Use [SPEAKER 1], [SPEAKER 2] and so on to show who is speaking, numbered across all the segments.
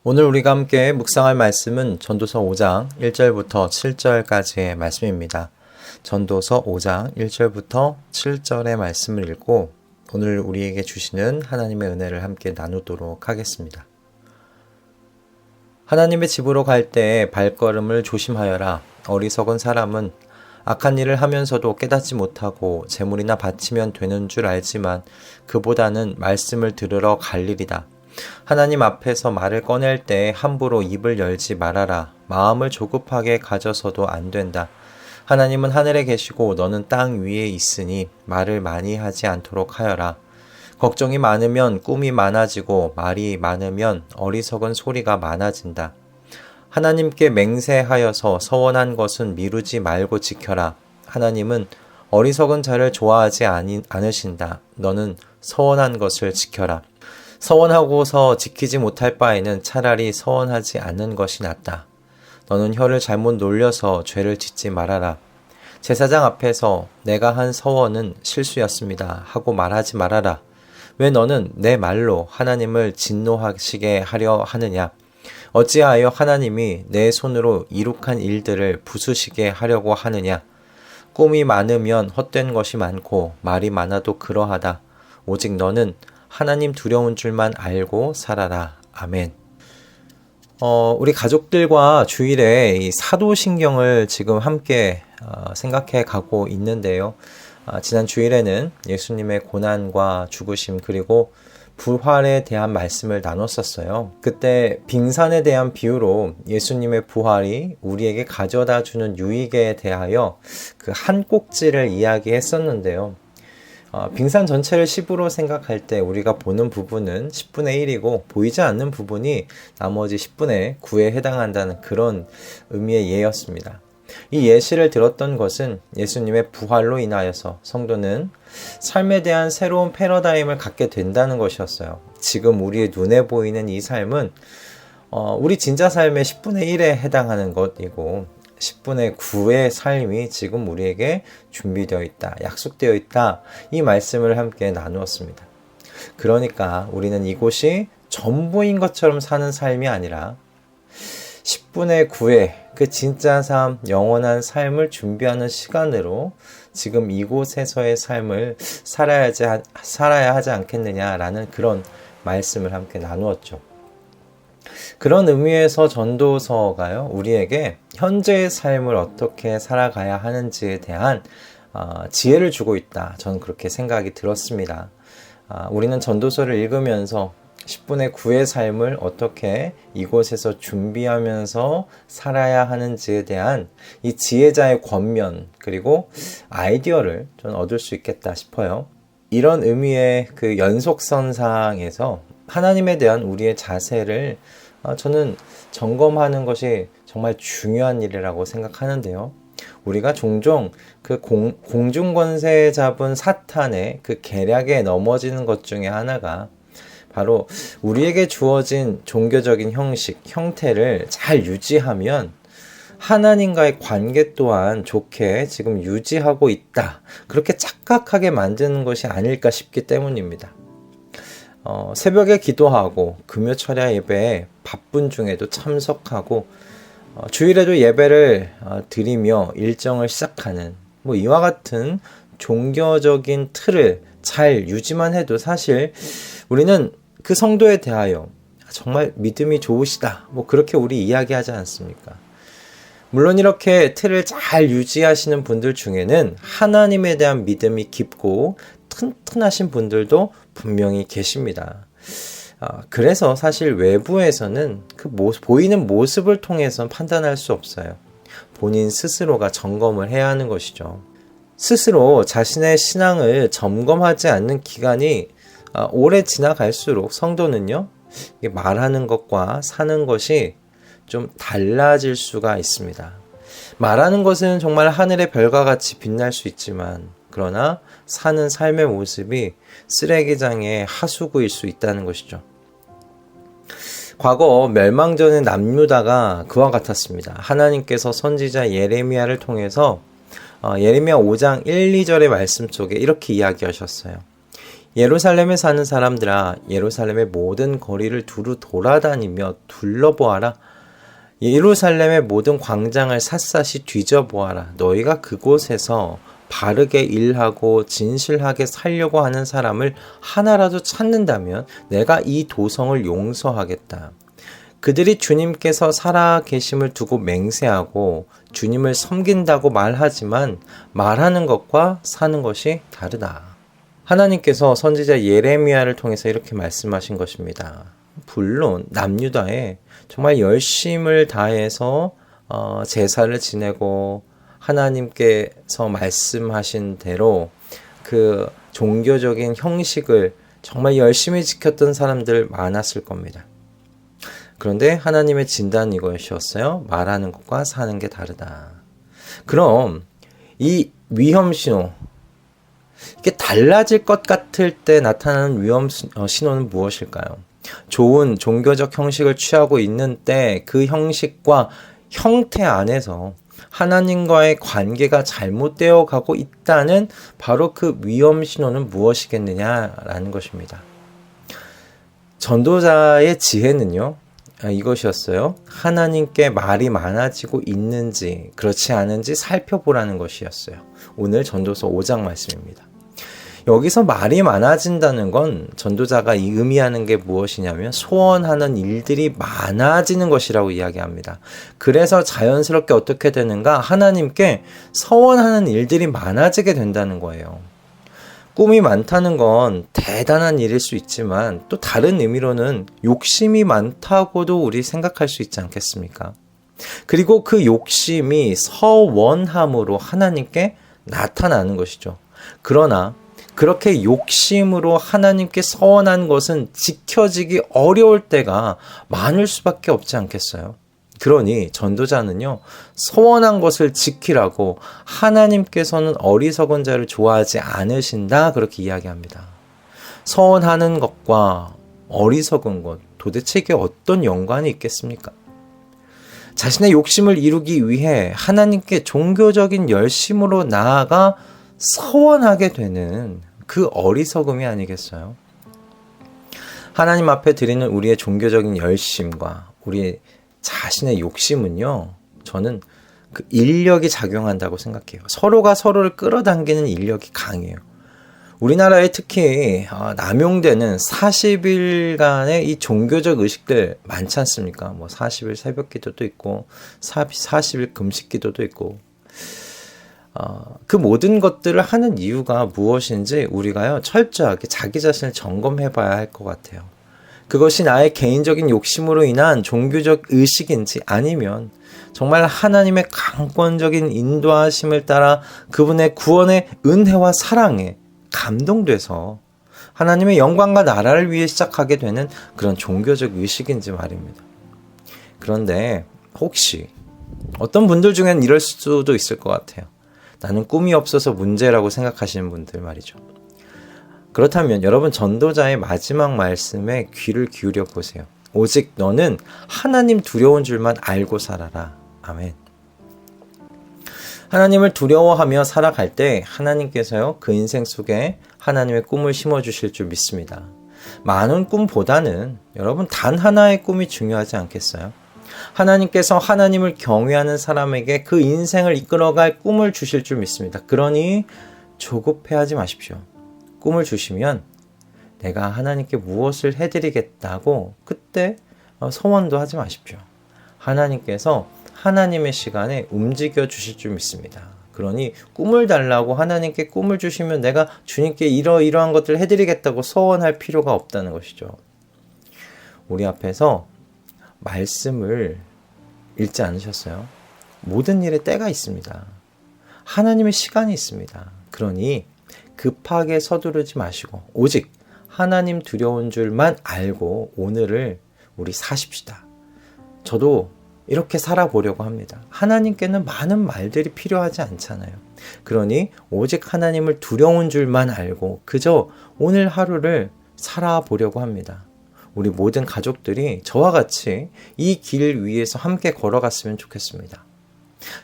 [SPEAKER 1] 오늘 우리가 함께 묵상할 말씀은 전도서 5장 1절부터 7절까지의 말씀입니다. 전도서 5장 1절부터 7절의 말씀을 읽고 오늘 우리에게 주시는 하나님의 은혜를 함께 나누도록 하겠습니다. 하나님의 집으로 갈 때 발걸음을 조심하여라. 어리석은 사람은 악한 일을 하면서도 깨닫지 못하고 재물이나 바치면 되는 줄 알지만 그보다는 말씀을 들으러 갈 일이다. 하나님 앞에서 말을 꺼낼 때 함부로 입을 열지 말아라. 마음을 조급하게 가져서도 안 된다. 하나님은 하늘에 계시고 너는 땅 위에 있으니 말을 많이 하지 않도록 하여라. 걱정이 많으면 꿈이 많아지고 말이 많으면 어리석은 소리가 많아진다. 하나님께 맹세하여서 서원한 것은 미루지 말고 지켜라. 하나님은 어리석은 자를 좋아하지 않으신다. 너는 서원한 것을 지켜라. 서원하고서 지키지 못할 바에는 차라리 서원하지 않는 것이 낫다. 너는 혀를 잘못 놀려서 죄를 짓지 말아라. 제사장 앞에서 내가 한 서원은 실수였습니다 하고 말하지 말아라. 왜 너는 내 말로 하나님을 진노하시게 하려 하느냐? 어찌하여 하나님이 내 손으로 이룩한 일들을 부수시게 하려고 하느냐? 꿈이 많으면 헛된 것이 많고 말이 많아도 그러하다. 오직 너는 하나님 두려운 줄만 알고 살아라. 아멘. 우리 가족들과 주일에 이 사도신경을 지금 함께 생각해 가고 있는데요. 지난 주일에는 예수님의 고난과 죽으심 그리고 부활에 대한 말씀을 나눴었어요. 그때 빙산에 대한 비유로 예수님의 부활이 우리에게 가져다 주는 유익에 대하여 그 한 꼭지를 이야기했었는데요. 빙산 전체를 10으로 생각할 때 우리가 보는 부분은 10분의 1이고 보이지 않는 부분이 나머지 10분의 9에 해당한다는 그런 의미의 예였습니다. 이 예시를 들었던 것은 예수님의 부활로 인하여서 성도는 삶에 대한 새로운 패러다임을 갖게 된다는 것이었어요. 지금 우리의 눈에 보이는 이 삶은 우리 진짜 삶의 10분의 1에 해당하는 것이고 10분의 9의 삶이 지금 우리에게 준비되어 있다, 약속되어 있다, 이 말씀을 함께 나누었습니다. 그러니까 우리는 이곳이 전부인 것처럼 사는 삶이 아니라 10분의 9의 그 진짜 삶, 영원한 삶을 준비하는 시간으로 지금 이곳에서의 삶을 살아야 하지 않겠느냐라는 그런 말씀을 함께 나누었죠. 그런 의미에서 전도서가요, 우리에게 현재의 삶을 어떻게 살아가야 하는지에 대한 지혜를 주고 있다. 저는 그렇게 생각이 들었습니다. 우리는 전도서를 읽으면서 10분의 9의 삶을 어떻게 이곳에서 준비하면서 살아야 하는지에 대한 이 지혜자의 권면 그리고 아이디어를 좀 얻을 수 있겠다 싶어요. 이런 의미의 그 연속선상에서 하나님에 대한 우리의 자세를 저는 점검하는 것이 정말 중요한 일이라고 생각하는데요. 우리가 종종 그 공중권세 잡은 사탄의 그 계략에 넘어지는 것 중에 하나가 바로 우리에게 주어진 종교적인 형식, 형태를 잘 유지하면 하나님과의 관계 또한 좋게 지금 유지하고 있다. 그렇게 착각하게 만드는 것이 아닐까 싶기 때문입니다. 새벽에 기도하고 금요철야 예배에 바쁜 중에도 참석하고 주일에도 예배를 드리며 일정을 시작하는 이와 같은 종교적인 틀을 잘 유지만 해도 사실 우리는 그 성도에 대하여 정말 믿음이 좋으시다 그렇게 우리 이야기하지 않습니까? 물론 이렇게 틀을 잘 유지하시는 분들 중에는 하나님에 대한 믿음이 깊고 튼튼하신 분들도 분명히 계십니다. 그래서 사실 외부에서는 그 보이는 모습을 통해서 판단할 수 없어요. 본인 스스로가 점검을 해야 하는 것이죠. 스스로 자신의 신앙을 점검하지 않는 기간이 오래 지나갈수록 성도는요, 말하는 것과 사는 것이 좀 달라질 수가 있습니다. 말하는 것은 정말 하늘의 별과 같이 빛날 수 있지만 그러나 사는 삶의 모습이 쓰레기장의 하수구일 수 있다는 것이죠. 과거 멸망전의 남유다가 그와 같았습니다. 하나님께서 선지자 예레미야를 통해서 예레미야 5장 1, 2절의 말씀 속에 이렇게 이야기하셨어요. 예루살렘에 사는 사람들아, 예루살렘의 모든 거리를 두루 돌아다니며 둘러보아라. 예루살렘의 모든 광장을 샅샅이 뒤져보아라. 너희가 그곳에서 바르게 일하고 진실하게 살려고 하는 사람을 하나라도 찾는다면 내가 이 도성을 용서하겠다. 그들이 주님께서 살아 계심을 두고 맹세하고 주님을 섬긴다고 말하지만 말하는 것과 사는 것이 다르다. 하나님께서 선지자 예레미야를 통해서 이렇게 말씀하신 것입니다. 물론 남유다에 정말 열심을 다해서 제사를 지내고 하나님께서 말씀하신 대로 그 종교적인 형식을 정말 열심히 지켰던 사람들 많았을 겁니다. 그런데 하나님의 진단은 이것이었어요. 말하는 것과 사는 게 다르다. 그럼 이 위험 신호, 이게 달라질 것 같을 때 나타나는 위험 신호는 무엇일까요? 좋은 종교적 형식을 취하고 있는 때 그 형식과 형태 안에서 하나님과의 관계가 잘못되어 가고 있다는 바로 그 위험 신호는 무엇이겠느냐라는 것입니다. 전도자의 지혜는요, 이것이었어요. 하나님께 말이 많아지고 있는지 그렇지 않은지 살펴보라는 것이었어요. 오늘 전도서 5장 말씀입니다. 여기서 말이 많아진다는 건 전도자가 의미하는 게 무엇이냐면 소원하는 일들이 많아지는 것이라고 이야기합니다. 그래서 자연스럽게 어떻게 되는가? 하나님께 서원하는 일들이 많아지게 된다는 거예요. 꿈이 많다는 건 대단한 일일 수 있지만 또 다른 의미로는 욕심이 많다고도 우리 생각할 수 있지 않겠습니까? 그리고 그 욕심이 서원함으로 하나님께 나타나는 것이죠. 그러나 그렇게 욕심으로 하나님께 서원한 것은 지켜지기 어려울 때가 많을 수밖에 없지 않겠어요? 그러니 전도자는요, 서원한 것을 지키라고 하나님께서는 어리석은 자를 좋아하지 않으신다, 그렇게 이야기합니다. 서원하는 것과 어리석은 것, 도대체 이게 어떤 연관이 있겠습니까? 자신의 욕심을 이루기 위해 하나님께 종교적인 열심으로 나아가 서원하게 되는 그 어리석음이 아니겠어요? 하나님 앞에 드리는 우리의 종교적인 열심과 우리 자신의 욕심은요, 저는 그 인력이 작용한다고 생각해요. 서로가 서로를 끌어당기는 인력이 강해요. 우리나라에 특히 남용되는 40일간의 이 종교적 의식들 많지 않습니까? 뭐 40일 새벽 기도도 있고 40일 금식 기도도 있고 그 모든 것들을 하는 이유가 무엇인지 우리가요, 철저하게 자기 자신을 점검해 봐야 할 것 같아요. 그것이 나의 개인적인 욕심으로 인한 종교적 의식인지 아니면 정말 하나님의 강권적인 인도하심을 따라 그분의 구원의 은혜와 사랑에 감동돼서 하나님의 영광과 나라를 위해 시작하게 되는 그런 종교적 의식인지 말입니다. 그런데 혹시 어떤 분들 중엔 이럴 수도 있을 것 같아요. 나는 꿈이 없어서 문제라고 생각하시는 분들 말이죠. 그렇다면 여러분 전도자의 마지막 말씀에 귀를 기울여 보세요. 오직 너는 하나님 두려운 줄만 알고 살아라. 아멘. 하나님을 두려워하며 살아갈 때 하나님께서요, 그 인생 속에 하나님의 꿈을 심어주실 줄 믿습니다. 많은 꿈보다는 여러분 단 하나의 꿈이 중요하지 않겠어요? 하나님께서 하나님을 경외하는 사람에게 그 인생을 이끌어갈 꿈을 주실 줄 믿습니다. 그러니 조급해하지 마십시오. 꿈을 주시면 내가 하나님께 무엇을 해드리겠다고 그때 소원도 하지 마십시오. 하나님께서 하나님의 시간에 움직여 주실 줄 믿습니다. 그러니 꿈을 달라고 하나님께 꿈을 주시면 내가 주님께 이러이러한 것들을 해드리겠다고 소원할 필요가 없다는 것이죠. 우리 앞에서 말씀을 읽지 않으셨어요? 모든 일에 때가 있습니다. 하나님의 시간이 있습니다. 그러니 급하게 서두르지 마시고 오직 하나님 두려운 줄만 알고 오늘을 우리 사십시다. 저도 이렇게 살아보려고 합니다. 하나님께는 많은 말들이 필요하지 않잖아요. 그러니 오직 하나님을 두려운 줄만 알고 그저 오늘 하루를 살아보려고 합니다. 우리 모든 가족들이 저와 같이 이 길 위에서 함께 걸어갔으면 좋겠습니다.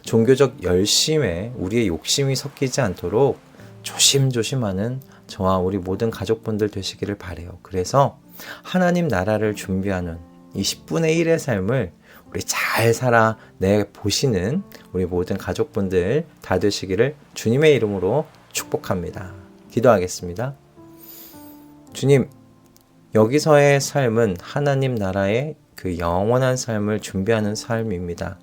[SPEAKER 1] 종교적 열심에 우리의 욕심이 섞이지 않도록 조심조심하는 저와 우리 모든 가족분들 되시기를 바라요. 그래서 하나님 나라를 준비하는 이 10분의 1의 삶을 우리 잘 살아내 보시는 우리 모든 가족분들 다 되시기를 주님의 이름으로 축복합니다. 기도하겠습니다. 주님, 여기서의 삶은 하나님 나라의 그 영원한 삶을 준비하는 삶입니다.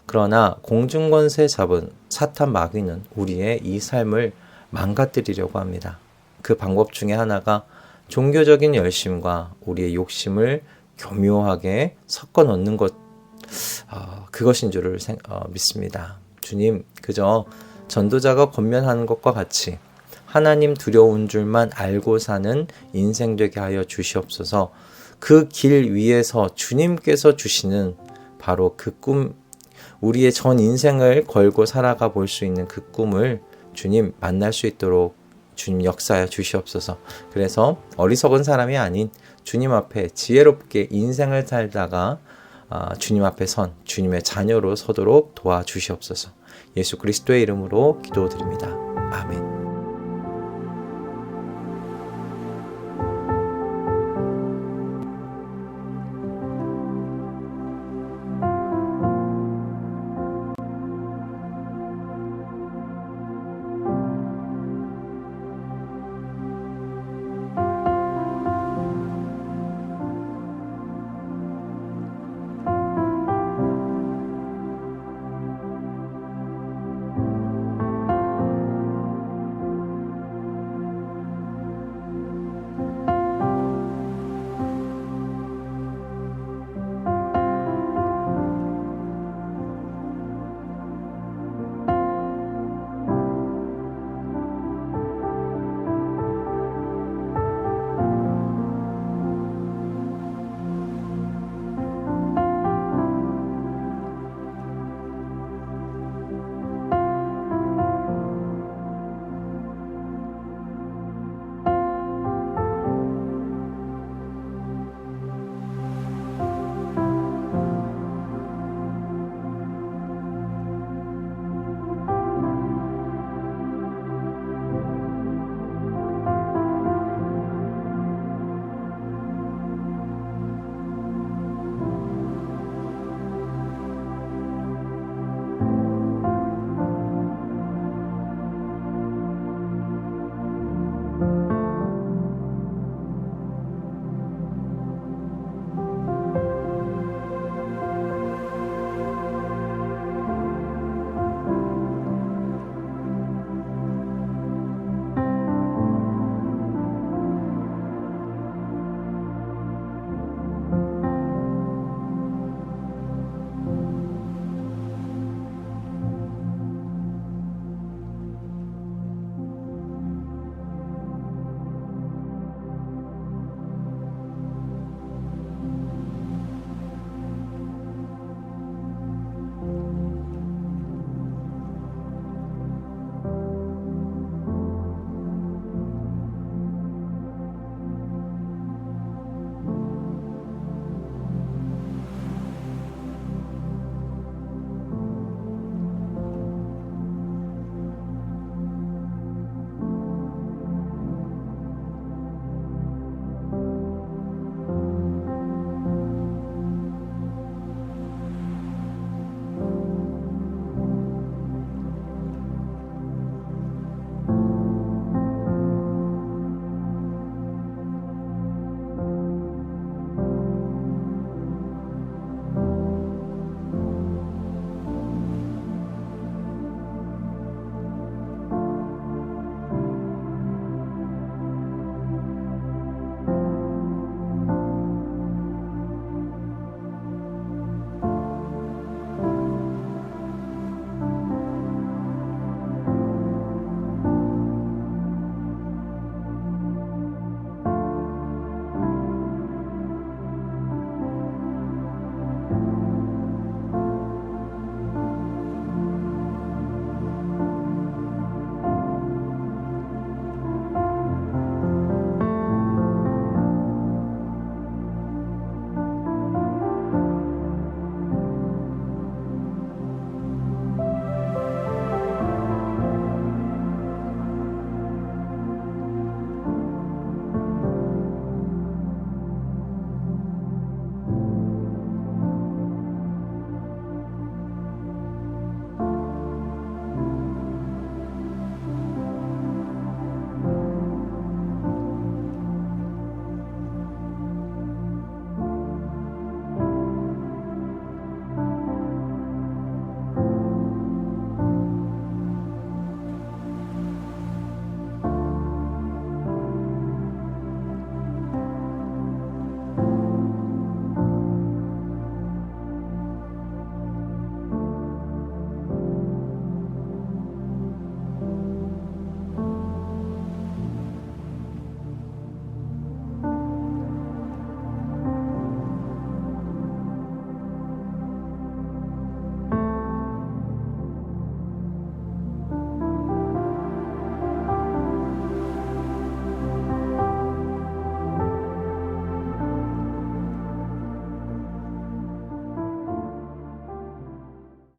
[SPEAKER 1] 그러나 공중권세 잡은 사탄 마귀는 우리의 이 삶을 망가뜨리려고 합니다. 그 방법 중에 하나가 종교적인 열심과 우리의 욕심을 교묘하게 섞어 넣는 것, 그것인 줄을 믿습니다. 주님, 그저 전도자가 권면하는 것과 같이 하나님 두려운 줄만 알고 사는 인생 되게 하여 주시옵소서. 그 길 위에서 주님께서 주시는 바로 그 꿈, 우리의 전 인생을 걸고 살아가 볼 수 있는 그 꿈을 주님 만날 수 있도록 주님 역사하여 주시옵소서. 그래서 어리석은 사람이 아닌 주님 앞에 지혜롭게 인생을 살다가 주님 앞에 선 주님의 자녀로 서도록 도와주시옵소서. 예수 그리스도의 이름으로 기도드립니다. 아멘.